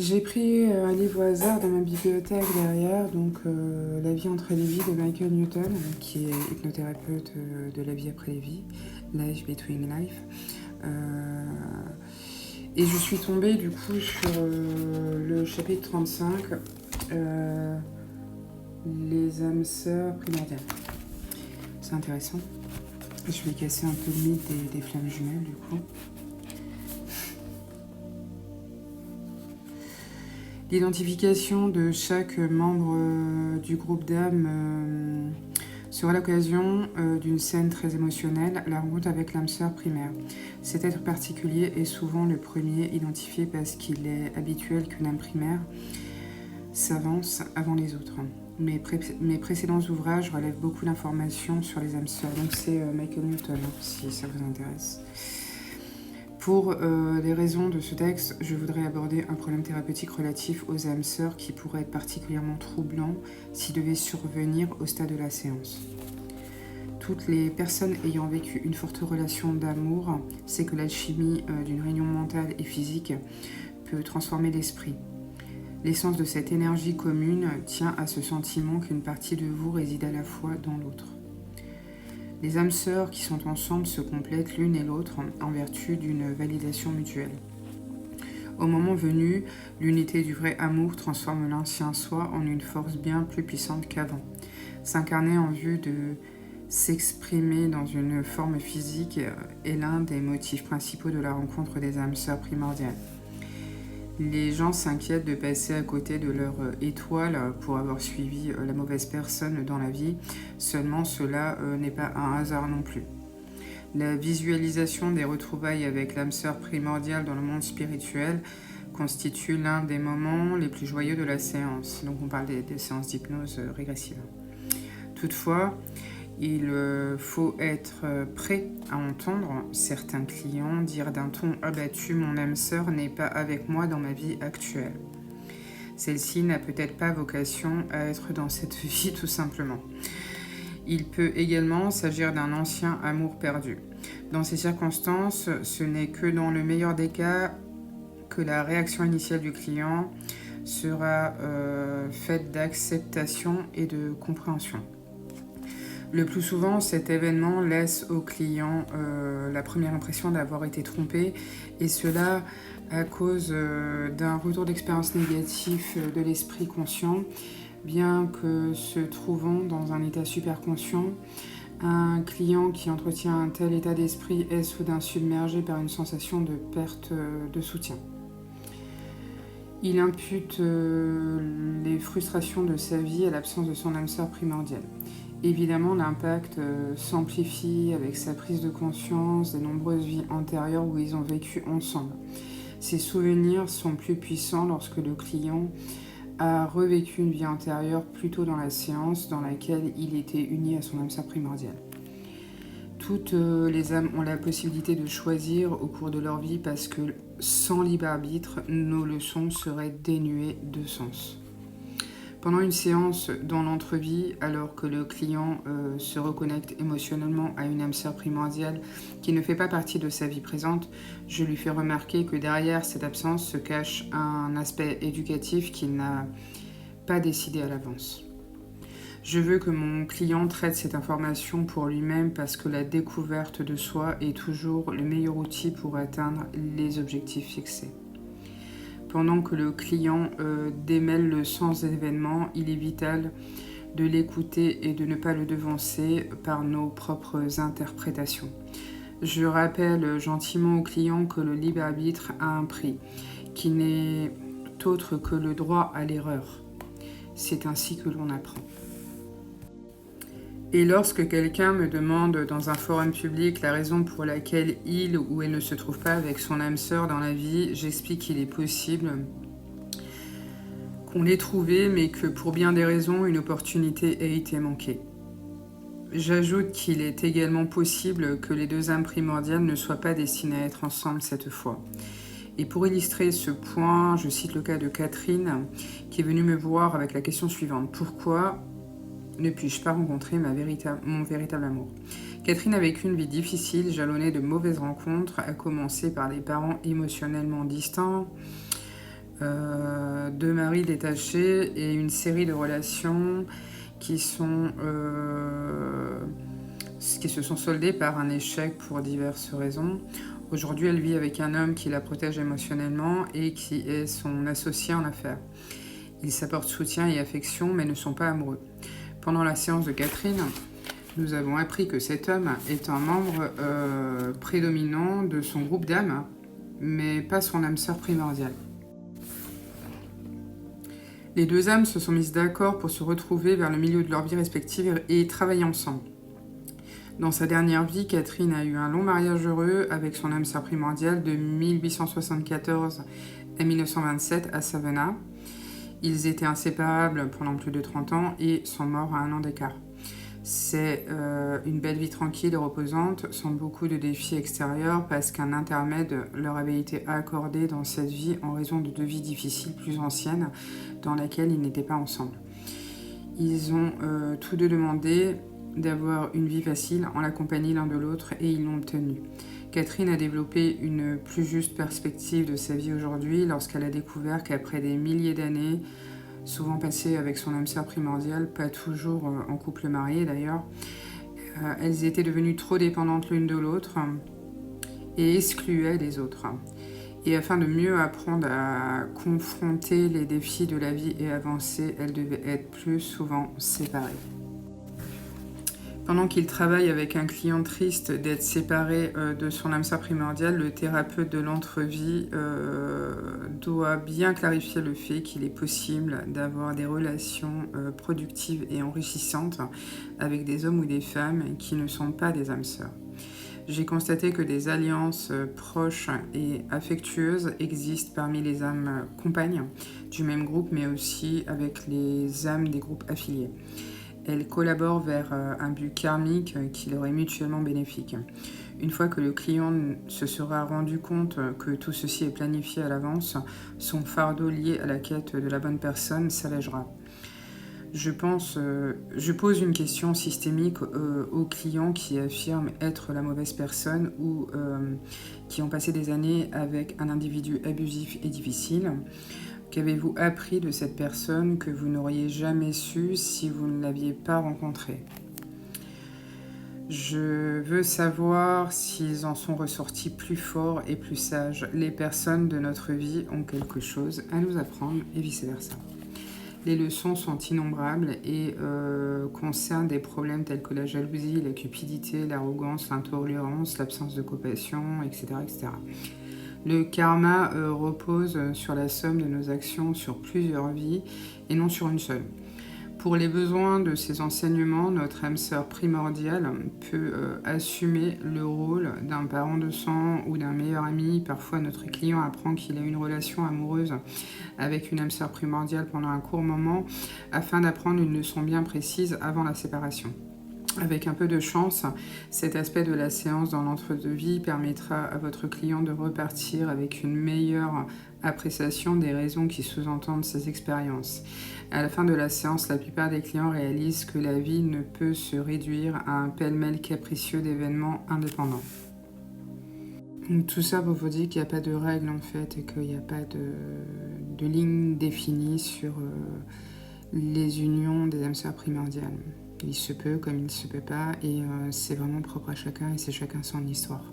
J'ai pris un livre au hasard dans ma bibliothèque derrière, donc La vie entre les vies de Michael Newton, qui est hypnothérapeute de la vie après les vies, Life Between Life. Et je suis tombée du coup sur le chapitre 35, les âmes sœurs primordiales. C'est intéressant. Je vais casser un peu le mythe des flammes jumelles du coup. L'identification de chaque membre du groupe d'âmes sera l'occasion d'une scène très émotionnelle, la rencontre avec l'âme sœur primaire. Cet être particulier est souvent le premier identifié parce qu'il est habituel qu'une âme primaire s'avance avant les autres. Mes précédents ouvrages relèvent beaucoup d'informations sur les âmes sœurs, donc c'est Michael Newton, si ça vous intéresse. Pour les raisons de ce texte, je voudrais aborder un problème thérapeutique relatif aux âmes sœurs qui pourrait être particulièrement troublant s'il devait survenir au stade de la séance. Toutes les personnes ayant vécu une forte relation d'amour savent que l'alchimie d'une réunion mentale et physique peut transformer l'esprit. L'essence de cette énergie commune tient à ce sentiment qu'une partie de vous réside à la fois dans l'autre. Les âmes sœurs qui sont ensemble se complètent l'une et l'autre en vertu d'une validation mutuelle. Au moment venu, l'unité du vrai amour transforme l'ancien soi en une force bien plus puissante qu'avant. S'incarner en vue de s'exprimer dans une forme physique est l'un des motifs principaux de la rencontre des âmes sœurs primordiales. Les gens s'inquiètent de passer à côté de leur étoile pour avoir suivi la mauvaise personne dans la vie. Seulement, cela n'est pas un hasard non plus. La visualisation des retrouvailles avec l'âme sœur primordiale dans le monde spirituel constitue l'un des moments les plus joyeux de la séance. Donc on parle des séances d'hypnose régressive. Toutefois, il faut être prêt à entendre certains clients dire d'un ton abattu « Mon âme sœur n'est pas avec moi dans ma vie actuelle ». Celle-ci n'a peut-être pas vocation à être dans cette vie tout simplement. Il peut également s'agir d'un ancien amour perdu. Dans ces circonstances, ce n'est que dans le meilleur des cas que la réaction initiale du client sera faite d'acceptation et de compréhension. Le plus souvent, cet événement laisse au client la première impression d'avoir été trompé, et cela à cause d'un retour d'expérience négatif de l'esprit conscient, bien que se trouvant dans un état super conscient. Un client qui entretient un tel état d'esprit est soudain submergé par une sensation de perte de soutien. Il impute les frustrations de sa vie à l'absence de son âme sœur primordiale. Évidemment, l'impact s'amplifie avec sa prise de conscience des nombreuses vies antérieures où ils ont vécu ensemble. Ces souvenirs sont plus puissants lorsque le client a revécu une vie antérieure plus tôt dans la séance dans laquelle il était uni à son âme sœur primordiale. Toutes les âmes ont la possibilité de choisir au cours de leur vie parce que sans libre arbitre, nos leçons seraient dénuées de sens. Pendant une séance dans l'entrevie, alors que le client se reconnecte émotionnellement à une âme sœur primordiale qui ne fait pas partie de sa vie présente, je lui fais remarquer que derrière cette absence se cache un aspect éducatif qu'il n'a pas décidé à l'avance. Je veux que mon client traite cette information pour lui-même parce que la découverte de soi est toujours le meilleur outil pour atteindre les objectifs fixés. Pendant que le client démêle le sens des événements, il est vital de l'écouter et de ne pas le devancer par nos propres interprétations. Je rappelle gentiment au client que le libre arbitre a un prix, qui n'est autre que le droit à l'erreur. C'est ainsi que l'on apprend. Et lorsque quelqu'un me demande dans un forum public la raison pour laquelle il ou elle ne se trouve pas avec son âme sœur dans la vie, j'explique qu'il est possible qu'on l'ait trouvé, mais que pour bien des raisons, une opportunité ait été manquée. J'ajoute qu'il est également possible que les deux âmes primordiales ne soient pas destinées à être ensemble cette fois. Et pour illustrer ce point, je cite le cas de Catherine, qui est venue me voir avec la question suivante. Pourquoi ne puis-je pas rencontrer mon véritable amour? Catherine a vécu une vie difficile, jalonnée de mauvaises rencontres, à commencer par des parents émotionnellement distants, deux maris détachés et une série de relations qui se sont soldées par un échec pour diverses raisons. Aujourd'hui, elle vit avec un homme qui la protège émotionnellement et qui est son associé en affaires. Ils s'apportent soutien et affection, mais ne sont pas amoureux. Pendant la séance de Catherine, nous avons appris que cet homme est un membre prédominant de son groupe d'âmes, mais pas son âme sœur primordiale. Les deux âmes se sont mises d'accord pour se retrouver vers le milieu de leur vie respective et travailler ensemble. Dans sa dernière vie, Catherine a eu un long mariage heureux avec son âme sœur primordiale de 1874 à 1927 à Savannah. Ils étaient inséparables pendant plus de 30 ans et sont morts à 1 an d'écart. C'est une belle vie tranquille et reposante, sans beaucoup de défis extérieurs, parce qu'un intermède leur avait été accordé dans cette vie en raison de deux vies difficiles plus anciennes dans lesquelles ils n'étaient pas ensemble. Ils ont tous deux demandé d'avoir une vie facile en la compagnie l'un de l'autre et ils l'ont obtenu. Catherine a développé une plus juste perspective de sa vie aujourd'hui lorsqu'elle a découvert qu'après des milliers d'années, souvent passées avec son âme sœur primordiale, pas toujours en couple marié d'ailleurs, elles étaient devenues trop dépendantes l'une de l'autre et excluaient les autres. Et afin de mieux apprendre à confronter les défis de la vie et avancer, elles devaient être plus souvent séparées. Pendant qu'il travaille avec un client triste d'être séparé de son âme sœur primordiale, le thérapeute de l'entrevie doit bien clarifier le fait qu'il est possible d'avoir des relations productives et enrichissantes avec des hommes ou des femmes qui ne sont pas des âmes sœurs. J'ai constaté que des alliances proches et affectueuses existent parmi les âmes compagnes du même groupe, mais aussi avec les âmes des groupes affiliés. Elles collaborent vers un but karmique qui leur est mutuellement bénéfique. Une fois que le client se sera rendu compte que tout ceci est planifié à l'avance, son fardeau lié à la quête de la bonne personne s'allègera. Je pose une question systémique aux clients qui affirment être la mauvaise personne ou qui ont passé des années avec un individu abusif et difficile. Qu'avez-vous appris de cette personne que vous n'auriez jamais su si vous ne l'aviez pas rencontrée ? Je veux savoir s'ils en sont ressortis plus forts et plus sages. Les personnes de notre vie ont quelque chose à nous apprendre et vice-versa. Les leçons sont innombrables et concernent des problèmes tels que la jalousie, la cupidité, l'arrogance, l'intolérance, l'absence de compassion, etc. etc. Le karma repose sur la somme de nos actions sur plusieurs vies et non sur une seule. Pour les besoins de ces enseignements, notre âme sœur primordiale peut assumer le rôle d'un parent de sang ou d'un meilleur ami. Parfois, notre client apprend qu'il a une relation amoureuse avec une âme sœur primordiale pendant un court moment afin d'apprendre une leçon bien précise avant la séparation. Avec un peu de chance, cet aspect de la séance dans l'entre-deux-vie permettra à votre client de repartir avec une meilleure appréciation des raisons qui sous-entendent ces expériences. À la fin de la séance, la plupart des clients réalisent que la vie ne peut se réduire à un pêle-mêle capricieux d'événements indépendants. Donc, tout ça pour vous dire qu'il n'y a pas de règles en fait et qu'il n'y a pas de ligne définie sur les unions des âmes sœurs primordiales. Il se peut comme il ne se peut pas et c'est vraiment propre à chacun et c'est chacun son histoire.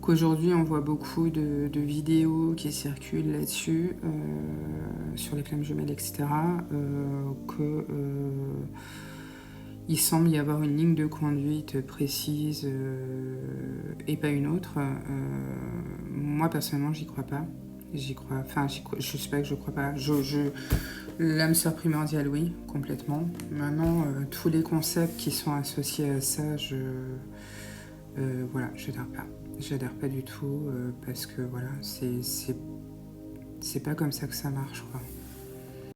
Qu'aujourd'hui on voit beaucoup de vidéos qui circulent là-dessus, sur les flammes jumelles, etc. Il semble y avoir une ligne de conduite précise et pas une autre. Moi personnellement j'y crois pas. Je sais pas que je crois pas. L'âme sœur primordiale, oui, complètement. Maintenant, tous les concepts qui sont associés à ça, j'adhère pas. J'adhère pas du tout parce que voilà, c'est pas comme ça que ça marche, quoi.